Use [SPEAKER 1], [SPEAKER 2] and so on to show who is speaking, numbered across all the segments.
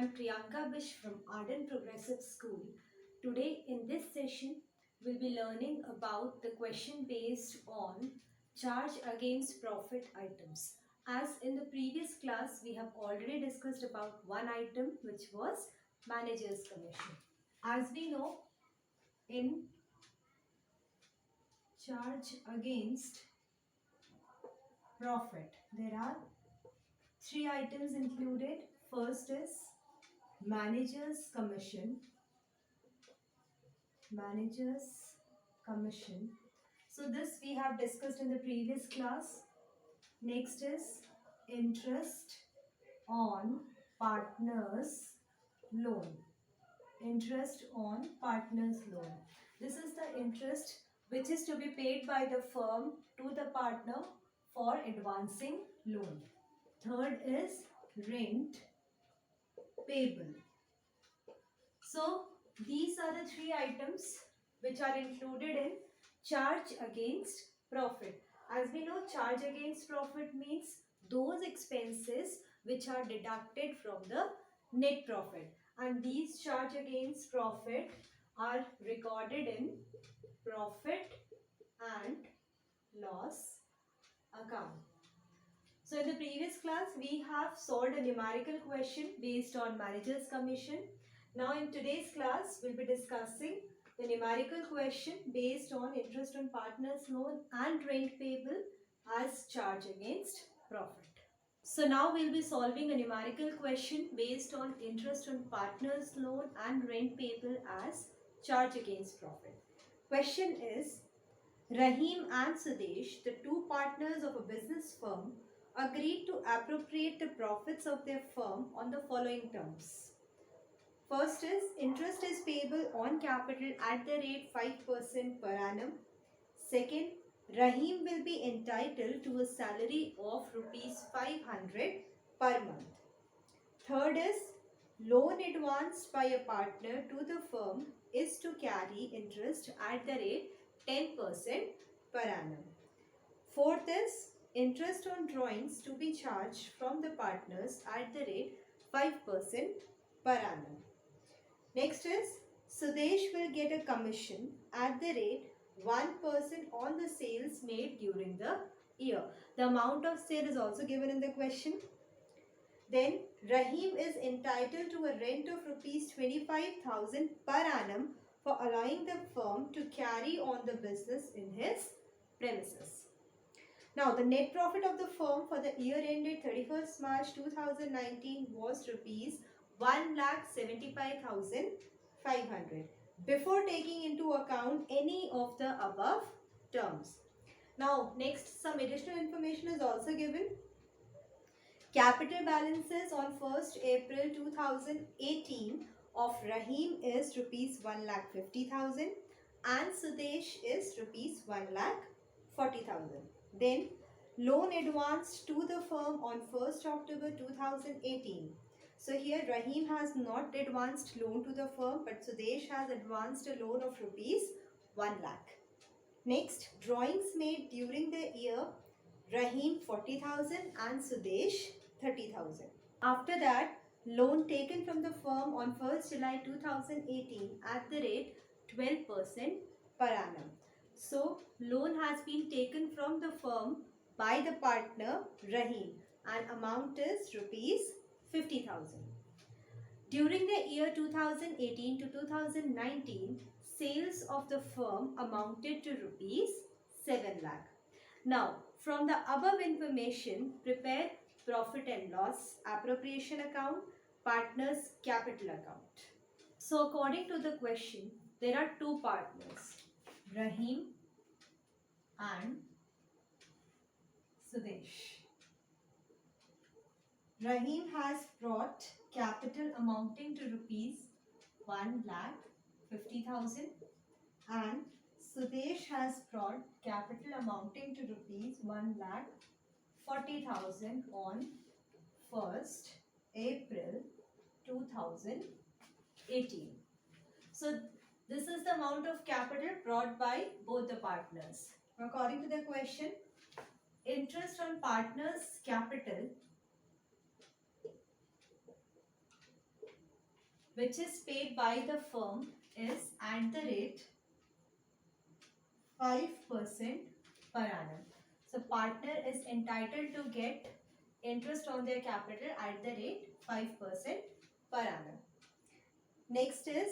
[SPEAKER 1] am Priyanka Bish from Arden Progressive School. Today in this session, we'll be learning about the question based on charge against profit items. As in the previous class, we have already discussed about one item which was manager's commission. As we know, in charge against profit, there are three items included. First is manager's commission. Manager's commission. So this we have discussed in the previous class. Next is interest on partner's loan. Interest on partner's loan. This is the interest which is to be paid by the firm to the partner for advancing loan. Third is rent payable. So these are the three items which are included in charge against profit. As we know, charge against profit means those expenses which are deducted from the net profit, and these charge against profit are recorded in profit and loss account. So in the previous class, we have solved a numerical question based on manager's commission. Now in today's class, we'll be discussing the numerical question based on interest on partner's loan and rent payable as charge against profit. So now we'll be solving a numerical question based on interest on partner's loan and rent payable as charge against profit. Question is, Rahim and Sudesh, the two partners of a business firm, agreed to appropriate the profits of their firm on the following terms. First is, interest is payable on capital at the rate 5% per annum. Second, Rahim will be entitled to a salary of rupees 500 per month. Third is, loan advanced by a partner to the firm is to carry interest at the rate 10% per annum. Fourth is, interest on drawings to be charged from the partners at the rate 5% per annum. Next is, Sudesh will get a commission at the rate 1% on the sales made during the year. The amount of sale is also given in the question. Then Rahim is entitled to a rent of rupees 25,000 per annum for allowing the firm to carry on the business in his premises. Now, the net profit of the firm for the year ended 31st March 2019 was rupees 1,75,500 before taking into account any of the above terms. Now, next, some additional information is also given. Capital balances on 1st April 2018 of Rahim is rupees 1,50,000 and Sudesh is rupees 1,40,000. Then loan advanced to the firm on 1st October 2018. So here Rahim has not advanced loan to the firm, but Sudesh has advanced a loan of rupees 1 lakh. Next, drawings made during the year, Rahim 40,000 and Sudesh 30,000. After that, loan taken from the firm on 1st July 2018 at the rate 12% per annum. So, loan has been taken from the firm by the partner Rahim and amount is rupees 50,000. During the year 2018 to 2019, sales of the firm amounted to rupees 7 lakh. Now, from the above information, prepare profit and loss, appropriation account, partners capital account. So, according to the question, there are two partners, Rahim and Sudesh. Rahim has brought capital amounting to rupees 1,50,000 and Sudesh has brought capital amounting to rupees 1,40,000 on 1st April 2018. So this is the amount of capital brought by both the partners. According to the question, interest on partners' capital which is paid by the firm is at the rate 5% per annum. So partner is entitled to get interest on their capital at the rate 5% per annum. Next is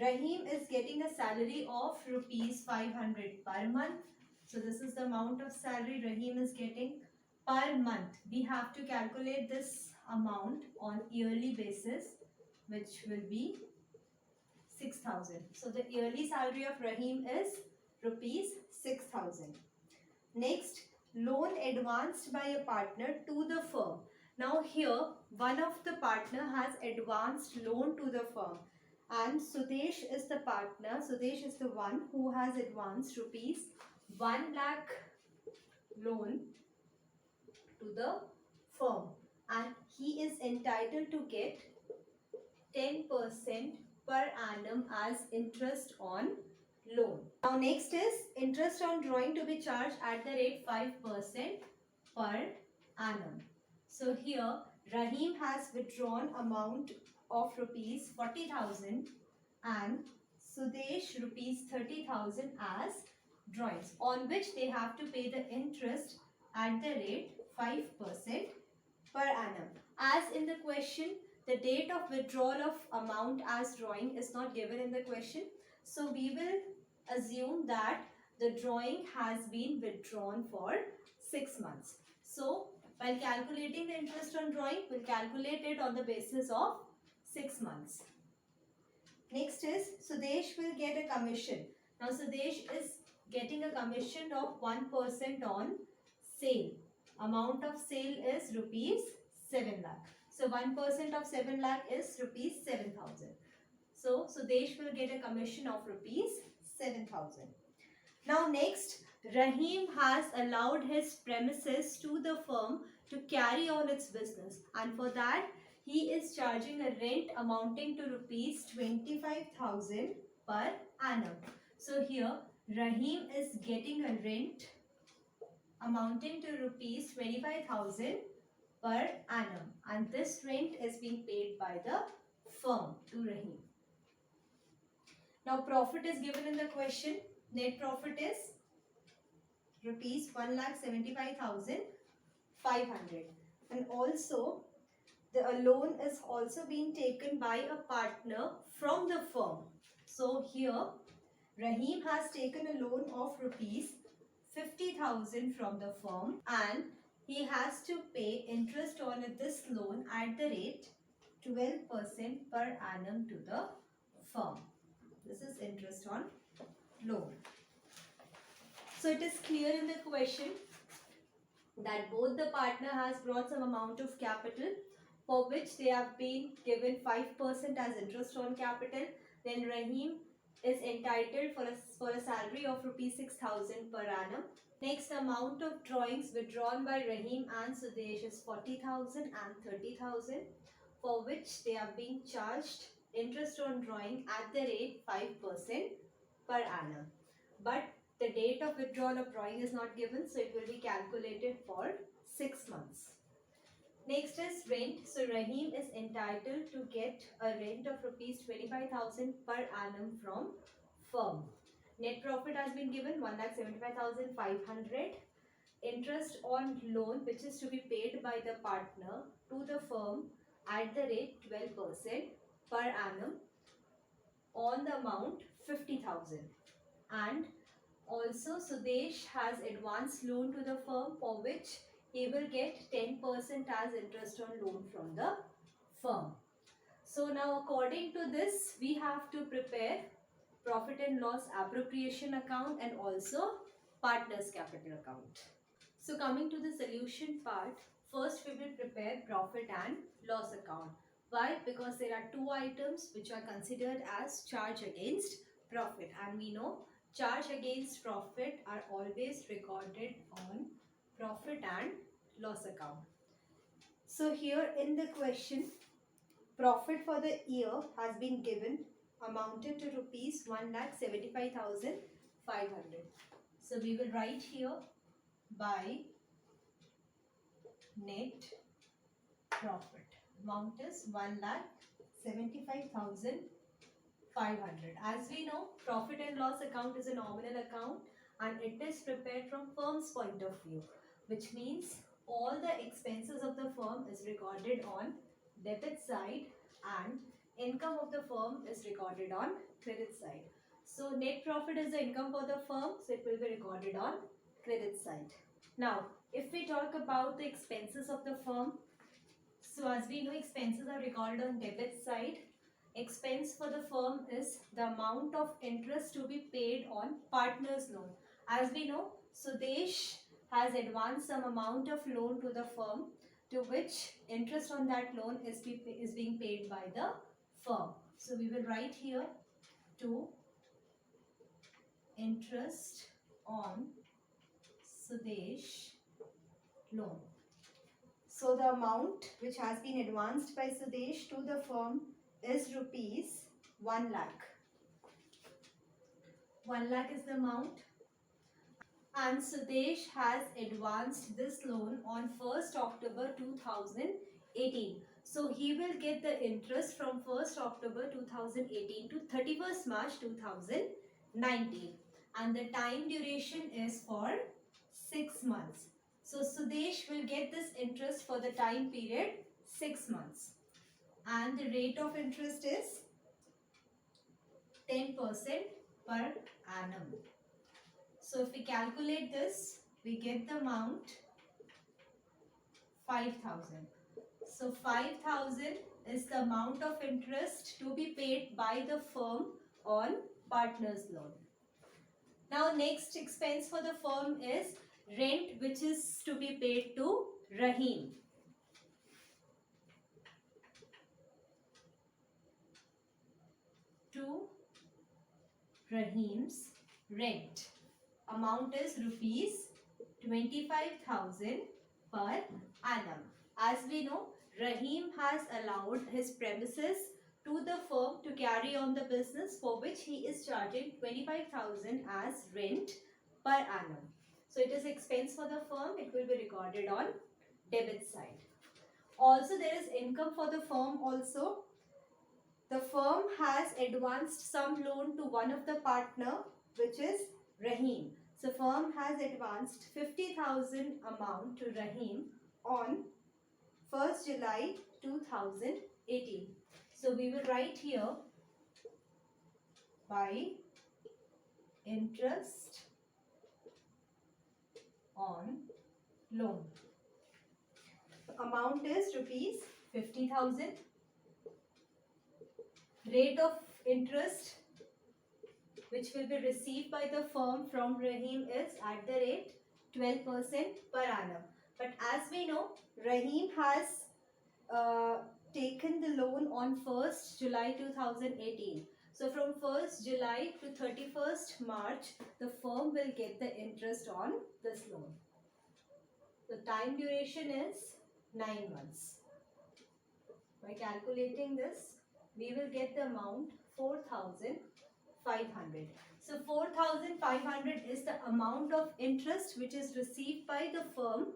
[SPEAKER 1] Rahim is getting a salary of rupees 500 per month. So this is the amount of salary Rahim is getting per month. We have to calculate this amount on yearly basis, which will be 6,000. So the yearly salary of Rahim is rupees 6,000. Next, loan advanced by a partner to the firm. Now here, one of the partner has advanced loan to the firm, and Sudesh is the partner. Sudesh is the one who has advanced rupees 1 lakh loan to the firm, and he is entitled to get 10% per annum as interest on loan. Now next is interest on drawing to be charged at the rate 5% per annum. So here Rahim has withdrawn amount of rupees 40,000 and Sudesh rupees 30,000 as drawings, on which they have to pay the interest at the rate 5% per annum. As in the question, the date of withdrawal of amount as drawing is not given in the question. So we will assume that the drawing has been withdrawn for 6 months. So while calculating the interest on drawing, we'll calculate it on the basis of 6 months. Next is Sudesh will get a commission. Now Sudesh is getting a commission of 1% on sale. Amount of sale is rupees 7 lakh. So 1% of 7 lakh is rupees 7,000. So Sudesh will get a commission of rupees 7,000. Now next, Rahim has allowed his premises to the firm to carry on its business, and for that he is charging a rent amounting to rupees 25,000 per annum. So here Rahim is getting a rent amounting to rupees 25,000 per annum, and this rent is being paid by the firm to Rahim. Now profit is given in the question. Net profit is rupees 1,75,500, and also the loan is also being taken by a partner from the firm. So here Rahim has taken a loan of rupees 50,000 from the firm, and he has to pay interest on this loan at the rate 12% per annum to the firm. This is interest on loan. So it is clear in the question that both the partner has brought some amount of capital for which they have been given 5% as interest on capital. Then Rahim is entitled for a salary of rupees 6,000 per annum. Next, amount of drawings withdrawn by Rahim and Sudesh is 40,000 and 30,000, for which they are being charged interest on drawing at the rate 5% per annum. But the date of withdrawal of drawing is not given, so it will be calculated for 6 months. Next is rent. So Rahim is entitled to get a rent of rupees 25,000 per annum from firm. Net profit has been given 1,75,500. Interest on loan, which is to be paid by the partner to the firm at the rate 12% per annum on the amount 50,000. And also Sudesh has advanced loan to the firm, for which he will get 10% as interest on loan from the firm. So now according to this, we have to prepare profit and loss appropriation account and also partners capital account. So coming to the solution part, first we will prepare profit and loss account. Why? Because there are two items which are considered as charge against profit, and we know charge against profit are always recorded on profit and loss account. So here in the question, profit for the year has been given, amounted to rupees 1,75,500. So we will write here by net profit. Amount is 1,75,500. 75,500. As we know, profit and loss account is a nominal account and it is prepared from firm's point of view, which means all the expenses of the firm is recorded on debit side and income of the firm is recorded on credit side. So net profit is the income for the firm, so it will be recorded on credit side. Now, if we talk about the expenses of the firm, so as we know, expenses are recorded on debit side. Expense for the firm is the amount of interest to be paid on partner's loan. As we know, Sudesh has advanced some amount of loan to the firm, to which interest on that loan is being paid by the firm. So we will write here to interest on Sudesh loan. So the amount which has been advanced by Sudesh to the firm is rupees 1 lakh. 1 lakh is the amount, and Sudesh has advanced this loan on 1st October 2018. So he will get the interest from 1st October 2018 to 31st March 2019, and the time duration is for 6 months. So Sudesh will get this interest for the time period 6 months, and the rate of interest is 10% per annum. So if we calculate this, we get the amount 5,000. So 5,000 is the amount of interest to be paid by the firm on partner's loan. Now next expense for the firm is rent, which is to be paid to Rahim. To Rahim's rent. Amount is rupees 25,000 per annum. As we know, Rahim has allowed his premises to the firm to carry on the business, for which he is charging 25,000 as rent per annum. So it is expense for the firm, it will be recorded on debit side. Also there is income for the firm also. The firm has advanced some loan to one of the partner, which is Rahim. So firm has advanced 50,000 amount to Rahim on 1st July 2018. So we will write here by interest on loan. Amount is rupees 50,000. Rate of interest which will be received by the firm from Rahim is at the rate 12% per annum. But as we know, Rahim has taken the loan on 1st July 2018. So from 1st July to 31st March, the firm will get the interest on this loan. The time duration is 9 months. By calculating this, we will get the amount 4,500. So 4,500 is the amount of interest which is received by the firm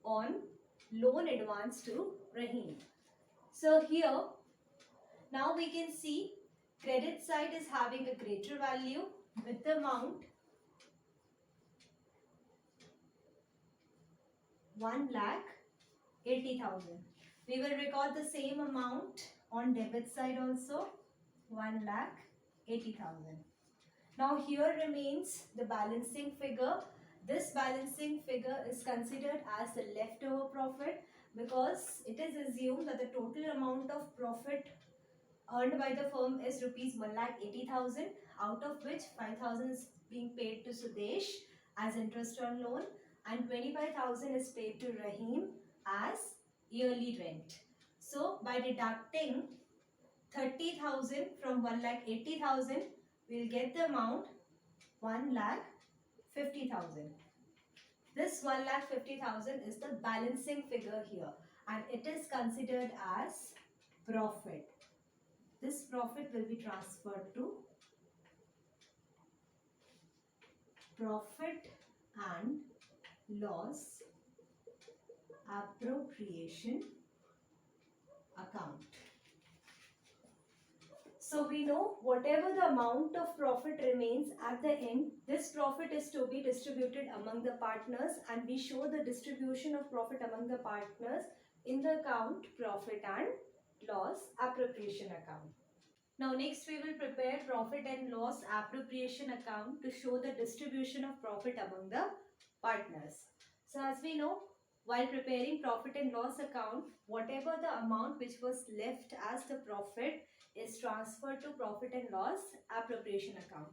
[SPEAKER 1] on loan advance to Rahim. So here, now we can see credit side is having a greater value with the amount 1,80,000. We will record the same amount on debit side also, 1,80,000. Now here remains the balancing figure. This balancing figure is considered as the leftover profit, because it is assumed that the total amount of profit earned by the firm is rupees 1,80,000, out of which 5,000 is being paid to Sudesh as interest on loan and 25,000 is paid to Rahim as yearly rent. So by deducting 30,000 from 1,80,000, we will get the amount 1,50,000. This 1,50,000 is the balancing figure here, and it is considered as profit. This profit will be transferred to profit and loss appropriation account. So we know whatever the amount of profit remains at the end, this profit is to be distributed among the partners, and we show the distribution of profit among the partners in the account profit and loss appropriation account. Now next we will prepare profit and loss appropriation account to show the distribution of profit among the partners. So as we know, while preparing profit and loss account, whatever the amount which was left as the profit is transferred to profit and loss appropriation account.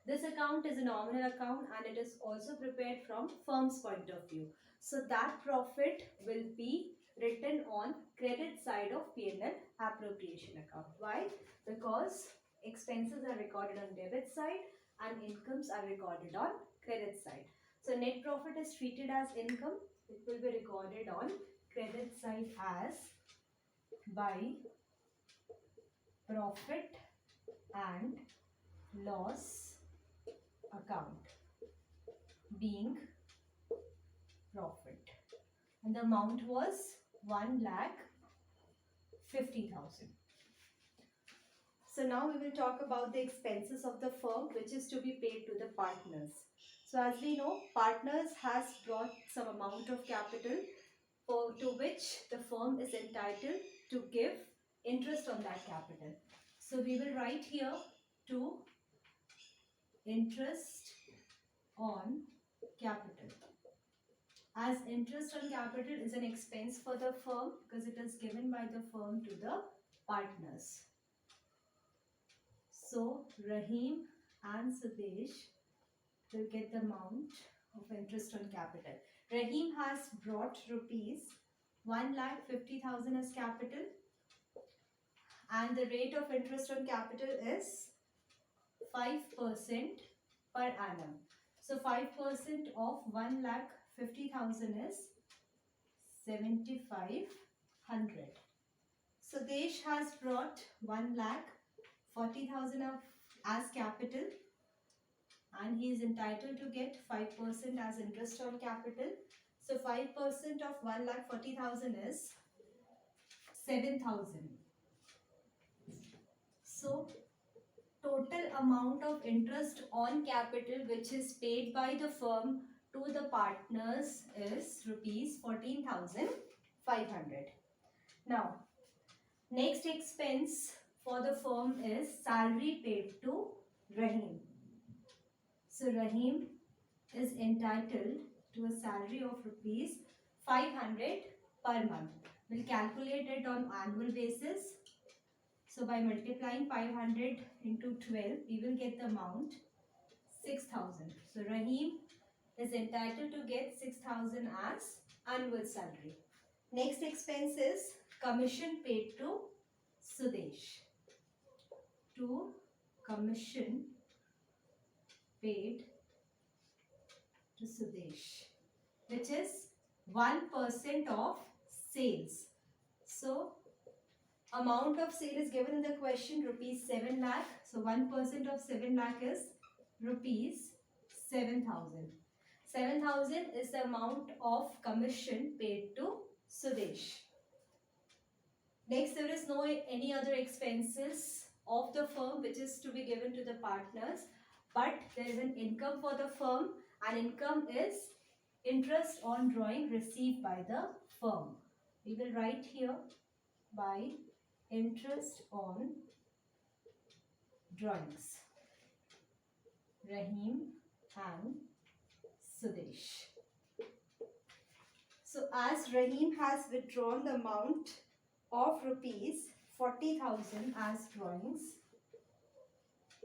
[SPEAKER 1] This account is a nominal account and it is also prepared from firm's point of view. So that profit will be written on credit side of P&L appropriation account. Why? Because expenses are recorded on debit side and incomes are recorded on credit side. So net profit is treated as income. It will be recorded on credit side as by profit and loss account being profit. And the amount was 1,50,000. So now we will talk about the expenses of the firm which is to be paid to the partners. So as we know, partners has brought some amount of capital to which the firm is entitled to give interest on that capital. So we will write here to interest on capital. As interest on capital is an expense for the firm because it is given by the firm to the partners. So Rahim and Sudesh will get the amount of interest on capital. Rahim has brought rupees 1,50,000 as capital and the rate of interest on capital is 5% per annum. So 5% of 1,50,000 is 7,500. Sudesh has brought 1,40,000 as capital and he is entitled to get 5% as interest on capital. So 5% of 1,40,000 is 7,000. So total amount of interest on capital which is paid by the firm to the partners is rupees 14,500. Now, next expense for the firm is salary paid to Rahim. So Rahim is entitled to a salary of rupees 500 per month. We'll calculate it on annual basis. So by multiplying 500 into 12, we will get the amount 6,000. So Rahim is entitled to get 6,000 as annual salary. Next expense is commission paid to Sudesh. To commission paid to Sudesh, which is 1% of sales. So amount of sale is given in the question rupees 7 lakh. So 1% of 7 lakh is rupees 7,000. 7,000 is the amount of commission paid to Sudesh. Next, there is no any other expenses of the firm which is to be given to the partners, but there is an income for the firm and income is interest on drawing received by the firm. We will write here by interest on drawings. Rahim and Sudesh. So as Rahim has withdrawn the amount of rupees 40,000 as drawings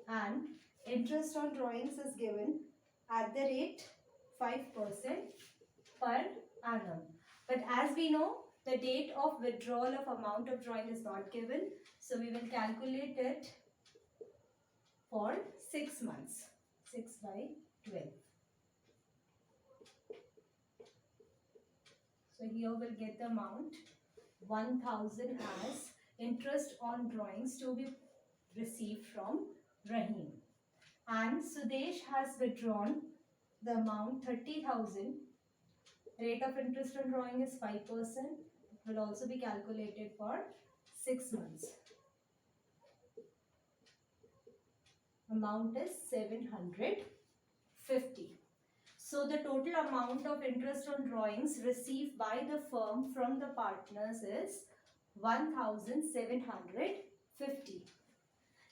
[SPEAKER 1] and interest on drawings is given at the rate 5% per annum. But as we know, the date of withdrawal of amount of drawing is not given. So we will calculate it for 6 months. 6 by 12. So here we'll get the amount 1,000 as interest on drawings to be received from Rahim. And Sudesh has withdrawn the amount 30,000. Rate of interest on drawing is 5%. It will also be calculated for 6 months. amount is 750. So the total amount of interest on drawings received by the firm from the partners is 1750.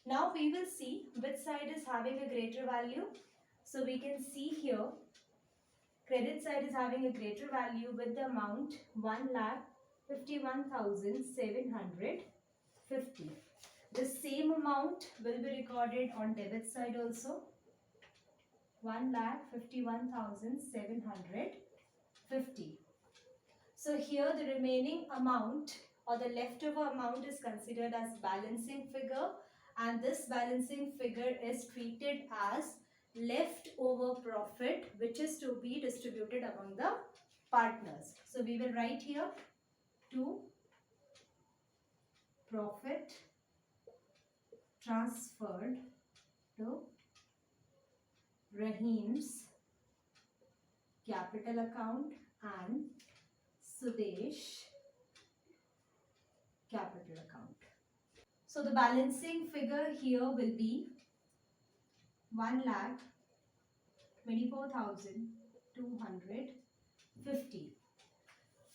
[SPEAKER 1] Now we will see which side is having a greater value. So we can see here credit side is having a greater value with the amount 1,51,750. The same amount will be recorded on debit side also. 1,51,750. So here the remaining amount or the leftover amount is considered as balancing figure, and this balancing figure is treated as leftover profit which is to be distributed among the partners. So we will write here to profit transferred to Rahim's capital account and Sudesh capital account. So the balancing figure here will be 1,24,250.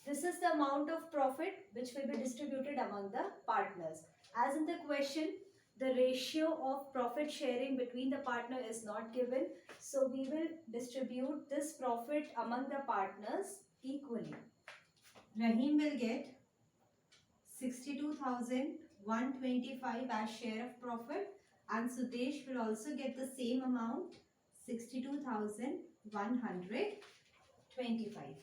[SPEAKER 1] This is the amount of profit which will be distributed among the partners. As in the question, the ratio of profit sharing between the partner is not given. So we will distribute this profit among the partners equally. Rahim will get 62,125 as share of profit, and Sudesh will also get the same amount, 62,125.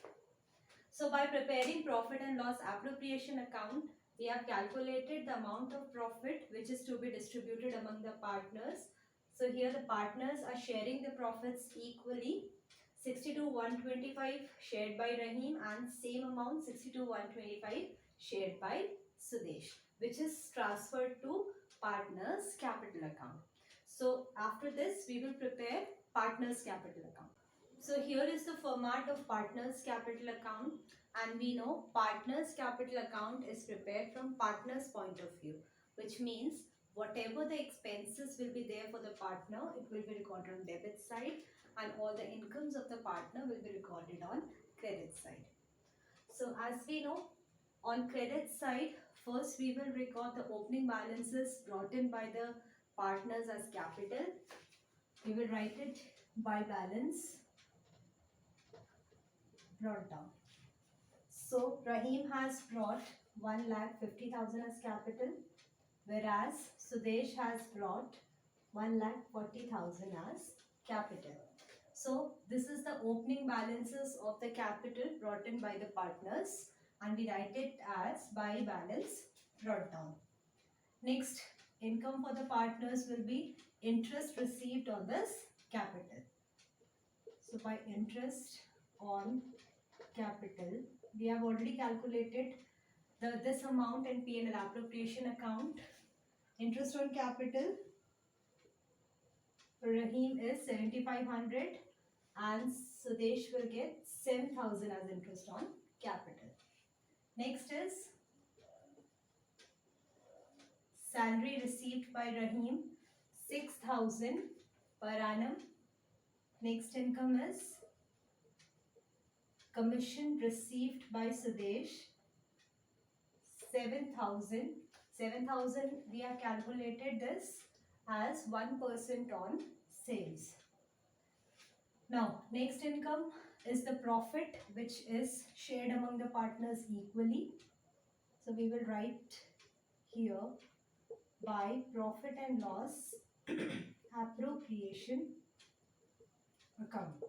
[SPEAKER 1] So by preparing profit and loss appropriation account, we have calculated the amount of profit which is to be distributed among the partners. So here the partners are sharing the profits equally. 62,125 shared by Rahim and same amount 62,125 shared by Sudesh, which is transferred to partners capital account. So after this we will prepare partners capital account. So here is the format of partners capital account, and we know partners capital account is prepared from partners point of view, which means whatever the expenses will be there for the partner, it will be recorded on debit side, and all the incomes of the partner will be recorded on credit side. So as we know, on credit side, first we will record the opening balances brought in by the partners as capital. We will write it by balance brought down. So Rahim has brought 1,50,000 as capital, whereas Sudesh has brought 1,40,000 as capital. So this is the opening balances of the capital brought in by the partners, and we write it as by balance brought down. Next, income for the partners will be interest received on this capital. So by interest on capital, we have already calculated this amount in P&L appropriation account. Interest on capital, Rahim is 7,500 and Sudesh will get 7,000 as interest on capital. Next is salary received by Rahim, 6,000 per annum. Next income is commission received by Sudesh, 7,000. 7,000 we have calculated this as 1% on sales. Now next income is the profit which is shared among the partners equally. So we will write here by profit and loss appropriation account.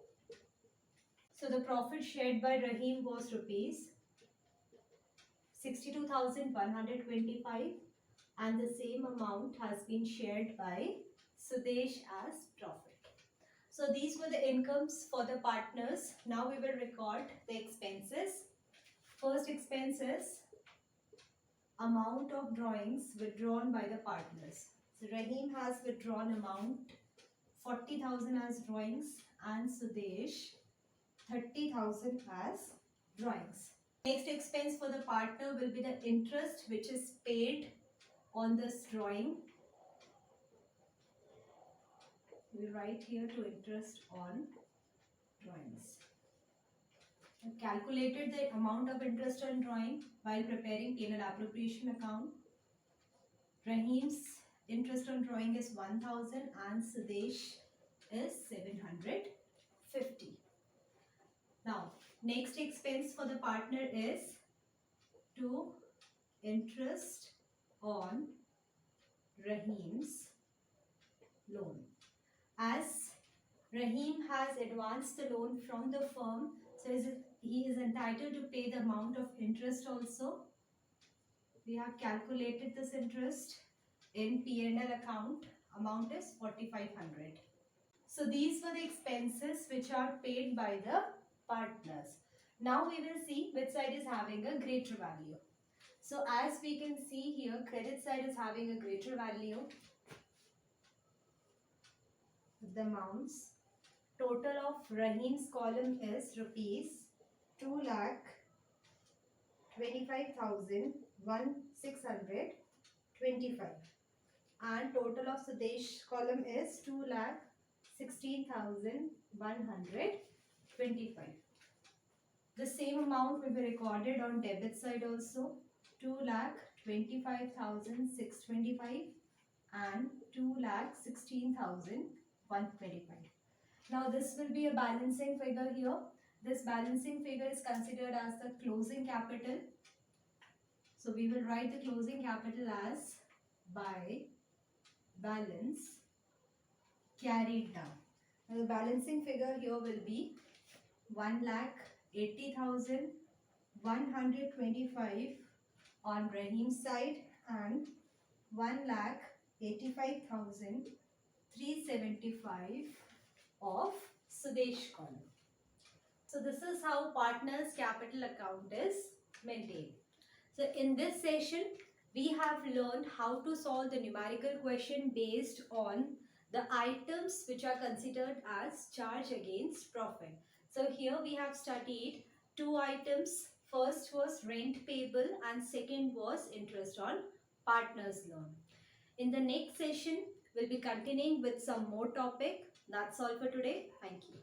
[SPEAKER 1] So the profit shared by Rahim was rupees 62,125, and the same amount has been shared by Sudesh as profit. So these were the incomes for the partners. Now we will record the expenses. First expense is amount of drawings withdrawn by the partners. So Rahim has withdrawn amount 40,000 as drawings and Sudesh 30,000 as drawings. Next expense for the partner will be the interest which is paid on this drawing. we'll write here to interest on drawings. I've calculated the amount of interest on drawing while preparing P&L appropriation account. Rahim's interest on drawing is 1000 and Sudesh is 750. Now, next expense for the partner is to interest on Rahim's loan. As Rahim has advanced the loan from the firm, so he is entitled to pay the amount of interest also. We have calculated this interest in P&L account. Amount is 4500. So these were the expenses which are paid by the partners. Now we will see which side is having a greater value. So as we can see here, credit side is having a greater value. The amounts. Total of Rahim's column is rupees 2,25,625 and total of Sudesh column is 2,16,125. The same amount will be recorded on debit side also, 2,25,625 and 2,16,125. Now this will be a balancing figure here. This balancing figure is considered as the closing capital. So we will write the closing capital as by balance carried down. Now the balancing figure here will be 1,80,125 on Rahim's side and 1,85,375 of Sudesh column. So this is how partners capital account is maintained. So in this session, we have learned how to solve the numerical question based on the items which are considered as charge against profit. So here we have studied two items. First was rent payable and second was interest on partners loan. In the next session, we'll be continuing with some more topic. That's all for today. Thank you.